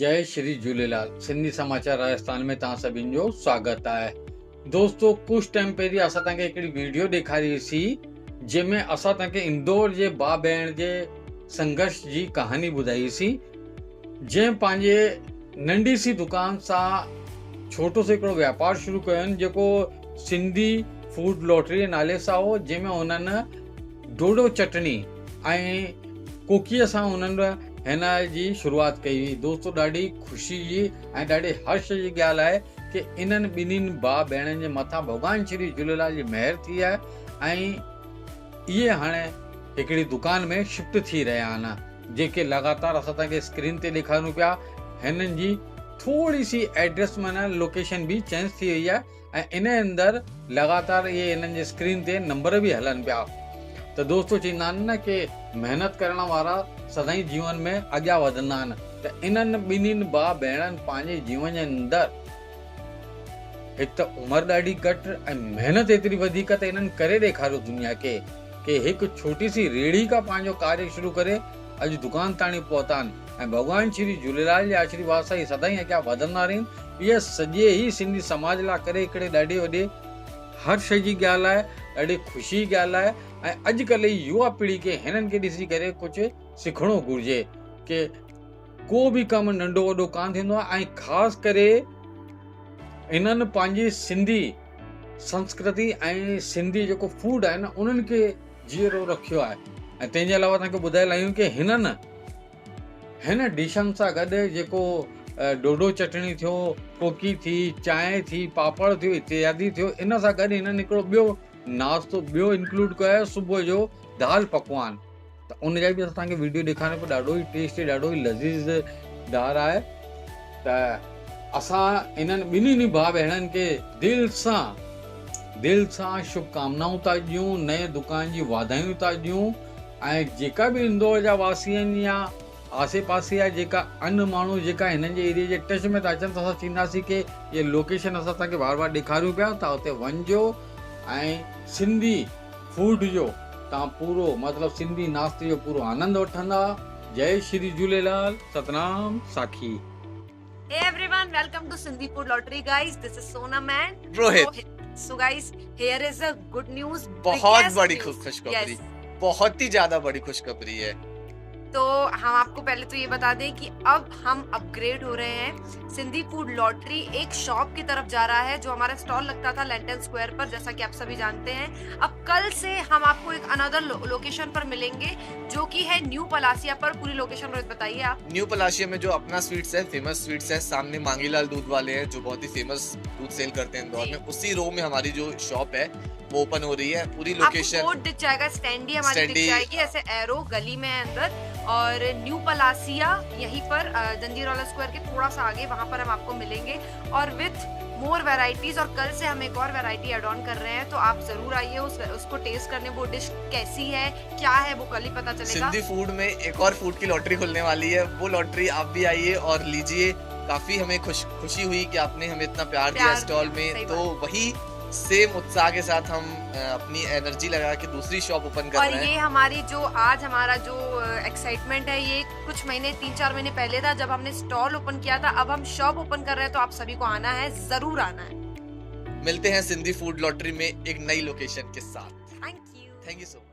जय श्री झूलेलाल। सिंधी समाचार राजस्थान में तव्हां सभिनि जो स्वागत आहे। दोस्तों, कुछ टाइम पहिरीं असां तव्हांखे हिकिड़ी वीडियो ॾेखारीसीं जंहिंमें असां तव्हांखे इंदौर जे भाउ भेण जे संघर्ष जी कहानी ॿुधाईसीं, जंहिं पंहिंजे नंढी सी दुकान सां छोटो सो हिकिड़ो वापारु शुरू कयो आहिनि जेको सिंधी फूड लॉटरी नाले सां हो, जंहिंमें उन्हनि ढोढो चटणी ऐं कोकीअ सां उन्हनि हिन जी शुरूआत कई हुई। दोस्तों, ॾाढी ख़ुशी जी ऐं ॾाढे हर्ष जी ॻाल्हि आहे कि इन्हनि ॿिन्हिनि भाउ भेणनि जे मथां भॻवान श्री झूलेलाल जी महिर थी आहे ऐं इहे हाणे हिकिड़ी दुकान में शिफ्ट थी रहिया आहिनि, जेके लगातार असां तव्हांखे स्क्रीन ते ॾेखारूं पिया। हिननि जी थोरी सी एड्रेस माना लोकेशन भी चेंज थी वई आहे ऐं इन अंदरि लगातार इहे हिननि जे स्क्रीन ते नंबर बि हलनि पिया। त दोस्तों, चवंदा आहिनि न कि महिनत करण वारा सदाईं जीवन में अॻियां वधंदा आहिनि। त इन्हनि ॿिन्हिनि भाउ भेणनि पंहिंजे जीवन जे अंदरि हिकु त उमिरि ॾाढी घटि ऐं महिनत एतिरी वधीक त इन्हनि करे ॾेखारियो दुनिया खे कि हिकु छोटी सी रेड़ी खां पंहिंजो कार्य शुरू करे अॼु दुकान ताणी पहुता आहिनि ऐं भॻवान श्री झूलेलाल जे आशीर्वाद सां इहे सदाईं अॻियां वधंदा रहनि। इहा सॼे ई सिंधी समाज लाइ करे हिकिड़े ॾाढे वॾे हर्ष जी ॻाल्हि आहे, ॾाढी ख़ुशी जी ॻाल्हि आहे ऐं अॼुकल्ह जी युवा पीढ़ी खे हिननि खे ॾिसी करे कुझु सिखणो घुरिजे कि को बि कमु नंढो वॾो कान थींदो आहे ऐं ख़ासि करे इन्हनि पंहिंजी सिंधी संस्कृति ऐं सिंधी जेको फूड आहे न उन्हनि खे जीअरो रखियो आहे। ऐं तंहिंजे अलावा तव्हांखे ॿुधाए लाहियूं कि हिन डिशनि सां गॾु जेको ढोढो चटणी थियो, कोकी थी, चांहि थी, पापड़ थियो, इत्यादि थियो, इन सां गॾु हिननि हिकिड़ो ॿियो नाश्तो ॿियो इंक्लूड कयो आहे, सुबुह जो दाल पकवान। त उन जा बि असां तव्हांखे वीडियो ॾेखारे पियो। ॾाढो ई टेस्टी, ॾाढो ई लज़ीज़ दार आहे। त असां इन्हनि ॿिन्हिनि भाउ भेणनि खे दिलि सां शुभकामनाऊं था ॾियूं, नए दुकान जी वाधायूं था ॾियूं ऐं जेका बि इंदौर जा वासी आहिनि या आसे पासे जा जेका अन्य माण्हू जेका हिननि जे एरिया जे टच में था अचनि, त असां चवंदासीं कि इहे लोकेशन असां तव्हांखे बार बार ॾेखारियूं पिया, तव्हां हुते वञिजो ऐं सिंधी फूड जो तव्हां पूरो मतिलबु सिंधी नाश्ते जो पूरो आनंद वठंदा। जय श्री झूलेलाल, सतनाम साखी। Hey everyone, welcome to Sindhi Food Lottery guys. This is Sonam and Rohit. So guys, here is a good news. बहुत biggest बड़ी news. खुशखबरी, Yes. बहुत ही ज्यादा बड़ी खुशखबरी है। तो हम आपको पहले तो ये बता दें कि अब हम अपग्रेड हो रहे हैं। सिंधी फूड लॉटरी एक शॉप की तरफ जा रहा है। जो हमारा स्टॉल लगता था लेंटन स्क्वायर पर, जैसा कि आप सभी जानते हैं, अब कल से हम आपको एक अनदर लोकेशन पर मिलेंगे जो कि है न्यू पलासिया पर। पूरी लोकेशन रोहित बताइए आप। न्यू पलाशिया में जो अपना स्वीट्स है, फेमस स्वीट्स है, सामने मांगीलाल दूध वाले हैं जो बहुत ही फेमस दूध सेल करते हैं इंदौर में, उसी रो में हमारी जो शॉप है वो ओपन हो रही है। पूरी लोकेशन आपको बोर्ड दिख जाएगा, स्टैंडी हमारी दिख जाएगी, ऐसे एरो गली में है अंदर। और न्यू पलासिया यहीं पर जंजीरवाला स्क्वायर के थोड़ा सा आगे, वहां पर हम आपको मिलेंगे और विथ मोर वैरायटीज। और कल से हम एक और वैरायटी एड ऑन कर रहे हैं, तो आप जरूर आइए उसको टेस्ट करने। वो डिश कैसी है, क्या है, वो कल ही पता चलेगा। सिंधी फूड में एक और फूड की लॉटरी खुलने वाली है, वो लॉटरी आप भी आइए और लीजिए। काफी हमें खुशी हुई कि आपने हमें इतना प्यार दिया स्टॉल में, तो वही सेम उत्साह के साथ हम अपनी एनर्जी लगा के दूसरी शॉप ओपन कर रहे हैं। और ये हमारी जो आज हमारा जो एक्साइटमेंट है, ये कुछ महीने 3-4 महीने पहले था जब हमने स्टॉल ओपन किया था। अब हम शॉप ओपन कर रहे हैं, तो आप सभी को आना है, जरूर आना है। मिलते हैं सिंधी फूड लॉटरी में एक नई लोकेशन के साथ। Thank you so much.